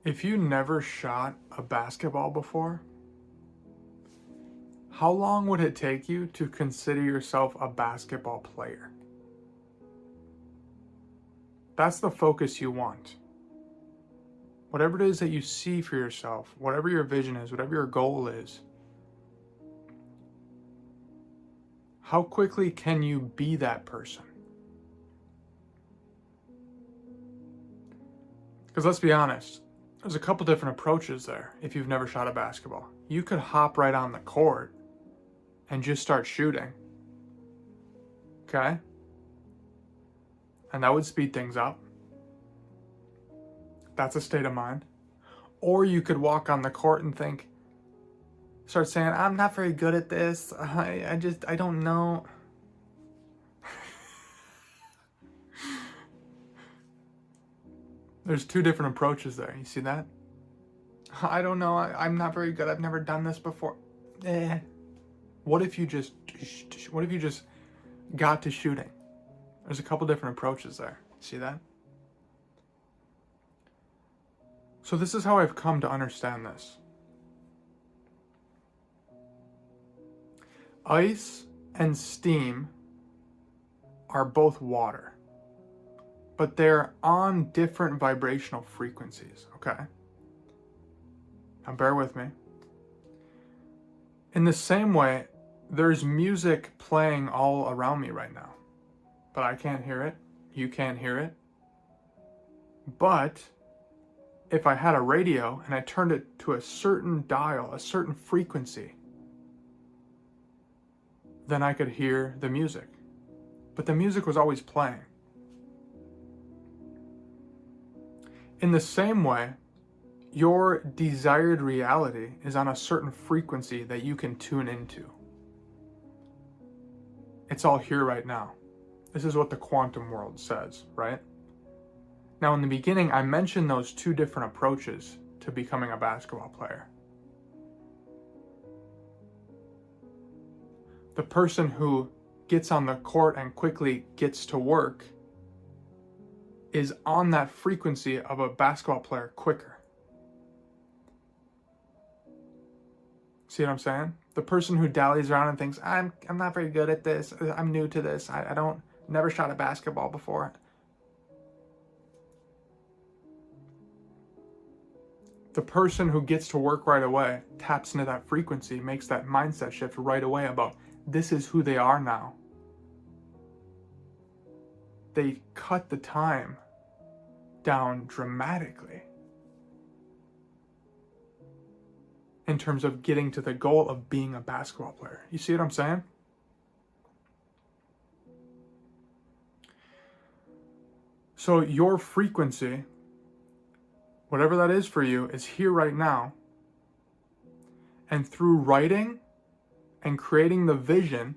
If you never shot a basketball before, how long would it take you to consider yourself a basketball player? That's the focus you want. Whatever it is that you see for yourself, whatever your vision is, whatever your goal is, how quickly can you be that person? Because let's be honest, there's a couple different approaches there if you've never shot a basketball. You could hop right on the court and just start shooting. Okay? And that would speed things up. That's a state of mind. Or you could walk on the court and start saying, I'm not very good at this. I don't know. There's two different approaches there. You see that? I don't know. I'm not very good. I've never done this before. What if you just got to shooting? There's a couple different approaches there. See that? So this is how I've come to understand this. Ice and steam are both water, but they're on different vibrational frequencies, okay? Now bear with me. In the same way, there's music playing all around me right now, but I can't hear it. You can't hear it. But if I had a radio and I turned it to a certain dial, a certain frequency, then I could hear the music. But the music was always playing. In the same way, your desired reality is on a certain frequency that you can tune into. It's all here right now. This is what the quantum world says, right? Now, in the beginning, I mentioned those two different approaches to becoming a basketball player. The person who gets on the court and quickly gets to work is on that frequency of a basketball player quicker. See what I'm saying? The person who dallies around and thinks, I'm not very good at this, I'm new to this, I never shot a basketball before. The person who gets to work right away taps into that frequency, makes that mindset shift right away about this is who they are now. They cut the time down dramatically in terms of getting to the goal of being a basketball player. You see what I'm saying? So your frequency, whatever that is for you, is here right now. And through writing and creating the vision,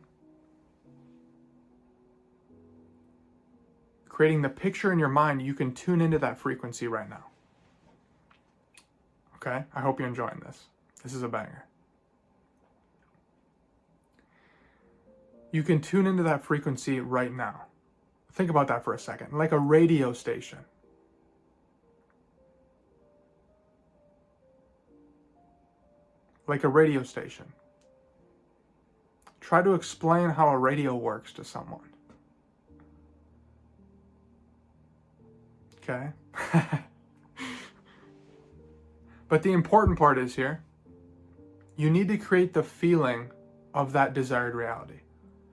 creating the picture in your mind, you can tune into that frequency right now. Okay? I hope you're enjoying this. This is a banger. You can tune into that frequency right now. Think about that for a second. Like a radio station. Like a radio station. Try to explain how a radio works to someone. Okay? But the important part is here, you need to create the feeling of that desired reality.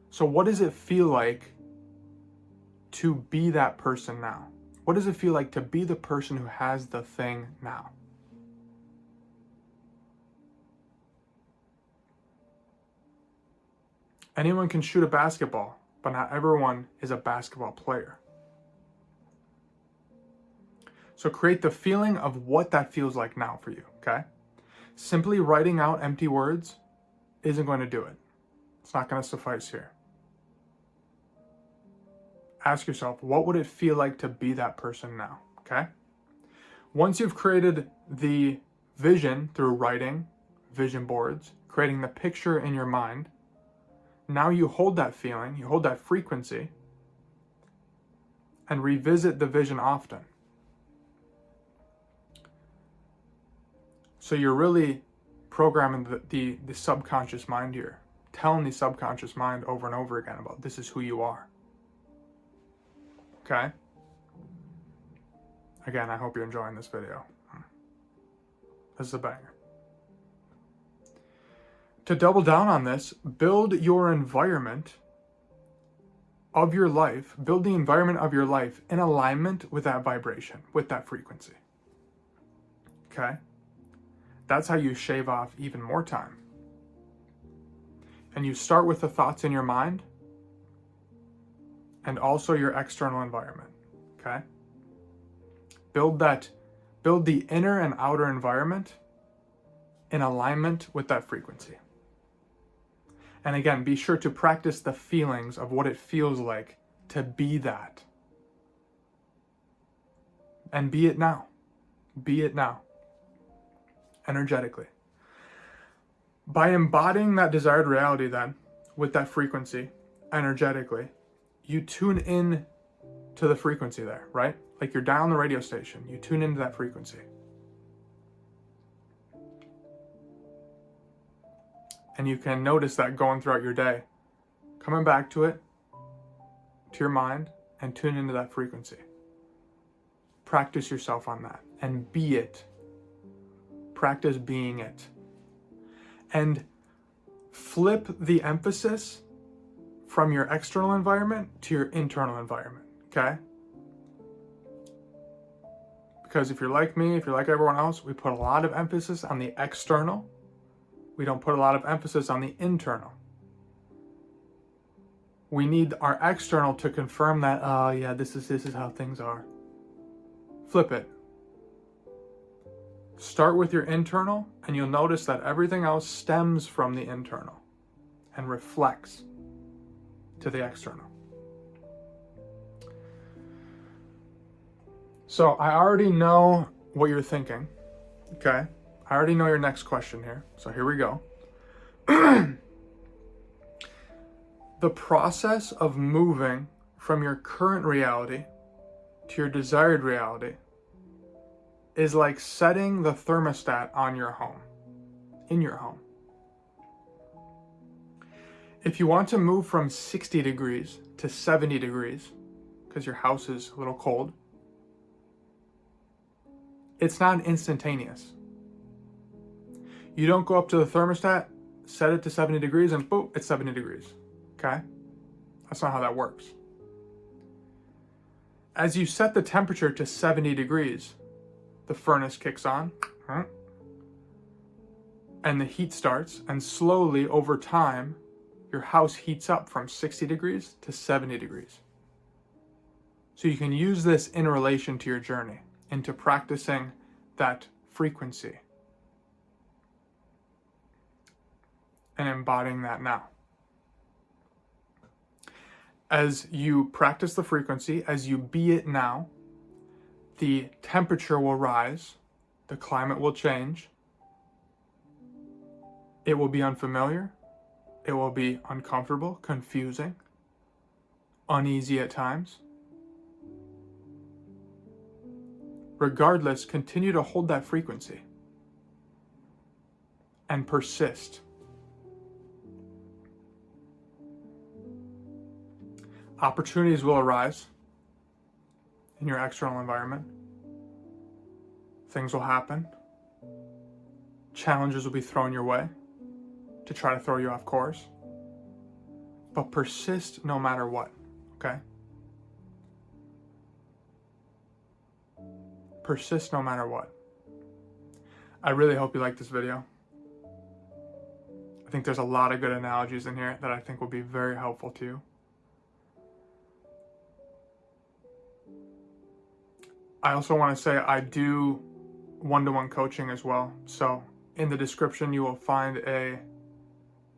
So what does it feel like to be that person now? What does it feel like to be the person who has the thing now? Anyone can shoot a basketball, but not everyone is a basketball player. So create the feeling of what that feels like now for you, okay? Simply writing out empty words isn't going to do it. It's not going to suffice here. Ask yourself, what would it feel like to be that person now, okay? Once you've created the vision through writing, vision boards, creating the picture in your mind, now you hold that feeling, you hold that frequency, and revisit the vision often. So you're really programming the subconscious mind here, telling the subconscious mind over and over again about this is who you are. Okay? Again, I hope you're enjoying this video. This is a banger. To double down on this, build your environment of your life, build the environment of your life in alignment with that vibration, with that frequency. Okay? That's how you shave off even more time. And you start with the thoughts in your mind and also your external environment. Okay? Build the inner and outer environment in alignment with that frequency. And again, be sure to practice the feelings of what it feels like to be that. And be it now. Be it now. Energetically. By embodying that desired reality then, with that frequency, energetically, you tune in to the frequency there, right? Like you're dialing the radio station, you tune into that frequency. And you can notice that going throughout your day, coming back to it, to your mind, and tune into that frequency. Practice yourself on that and be it. Practice being it. And flip the emphasis from your external environment to your internal environment, okay? Because if you're like me, if you're like everyone else, we put a lot of emphasis on the external. We don't put a lot of emphasis on the internal. We need our external to confirm that, oh yeah, this is how things are. Flip it. Start with your internal, and you'll notice that everything else stems from the internal and reflects to the external. So I already know what you're thinking, okay? I already know your next question here, so here we go. The process of moving from your current reality to your desired reality is like setting the thermostat on your home, in your home. If you want to move from 60 degrees to 70 degrees, because your house is a little cold, it's not instantaneous. You don't go up to the thermostat, set it to 70 degrees, and boom, it's 70 degrees. Okay? That's not how that works. As you set the temperature to 70 degrees, the furnace kicks on, and the heat starts, and slowly over time, your house heats up from 60 degrees to 70 degrees. So you can use this in relation to your journey, into practicing that frequency and embodying that now. As you practice the frequency, as you be it now, the temperature will rise, the climate will change, it will be unfamiliar, it will be uncomfortable, confusing, uneasy at times. Regardless, continue to hold that frequency and persist. Opportunities will arise in your external environment. Things will happen. Challenges will be thrown your way to try to throw you off course. But persist no matter what, okay? Persist no matter what. I really hope you like this video. I think there's a lot of good analogies in here that I think will be very helpful to you. I also want to say I do one-to-one coaching as well. So in the description, you will find a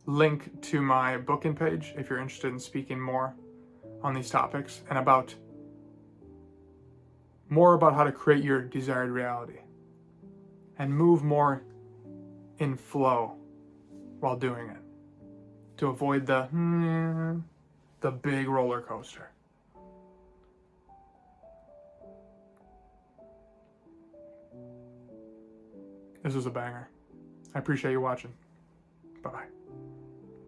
link to my booking page if you're interested in speaking more on these topics and more about how to create your desired reality and move more in flow while doing it to avoid the big roller coaster. This was a banger. I appreciate you watching. Bye-bye.